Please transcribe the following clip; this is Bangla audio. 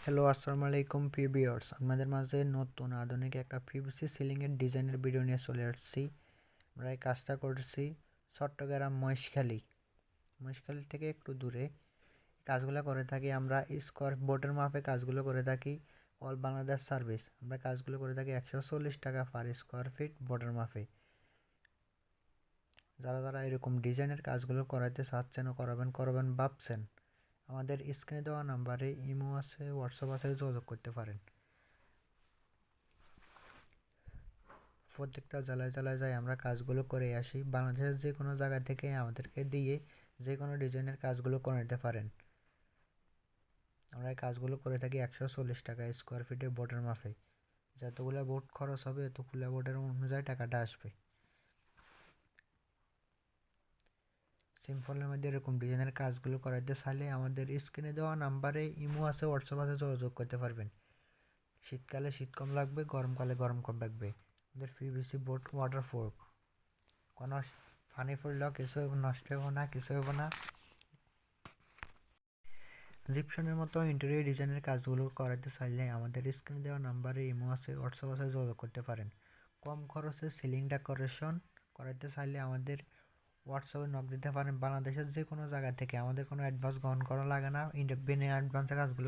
হ্যালো, আসসালামু আলাইকুম ভিউয়ার্স। আপনাদের মাঝে নতুন আধুনিক একটা পিভিসি সিলিংয়ের ডিজাইনের ভিডিও নিয়ে চলে আসছি। আমরা এই কাজটা করছি চট্টগ্রাম মহেশখালী থেকে একটু দূরে। কাজগুলো করে থাকি আমরা স্কোয়ার বোর্ডের মাপে কাজগুলো করে থাকি। অল বাংলাদেশ সার্ভিস আমরা কাজগুলো করে থাকি 140 টাকা পার স্কোয়ার ফিট বোর্ডের মাপে। যারা যারা এরকম ডিজাইনের কাজগুলো করাতে চাচ্ছেন ও করবেন ভাবছেন, আমাদের স্ক্রিনে দেওয়া নাম্বারে ইমো আছে, হোয়াটসঅ্যাপ আছে, যোগাযোগ করতে পারেন। প্রত্যেকটা জেলায় যাই আমরা কাজগুলো করে আসি। বাংলাদেশের যে কোনো জায়গা থেকে আমাদেরকে দিয়ে যে কোনো ডিজাইনের কাজগুলো করে নিতে পারেন। আমরা এই কাজগুলো করে থাকি 140 টাকা স্কোয়ার ফিটে বোর্ডের মাপে। যতগুলো বোর্ড খরচ হবে এতগুলো বোর্ডের অনুযায়ী টাকাটা আসবে। সিম্পলের মধ্যে এরকম ডিজাইনের কাজগুলো করাতে চাইলে আমাদের স্ক্রিনে দেওয়া নাম্বারে ইমো আছে, হোয়াটসঅ্যাপ আছে, যোগাযোগ করতে পারবেন। শীতকালে শীত কম লাগবে, গরমকালে গরম কম লাগবে। আমাদের পিভিসি বোর্ড ওয়াটারপ্রুফ, কোনো পানি পড়লেও কিছু নষ্ট হইব না, কিছু হইব না। জিপসনের মতো ইন্টেরিয়র ডিজাইনের কাজগুলো করাতে চাইলে আমাদের স্ক্রিনে দেওয়া নাম্বারে ইমো আছে, হোয়াটসঅ্যাপ আছে, যোগাযোগ করতে পারেন। কম খরচে সিলিং ডেকোরেশন করাতে চাইলে আমাদের হোয়াটসঅ্যাপে নক দিতে পারেন। বাংলাদেশের যে কোনো জায়গা থেকে আমাদের কোনো অ্যাডভান্স গ্রহণ করা লাগে না, বিনা অ্যাডভান্সে কাজগুলো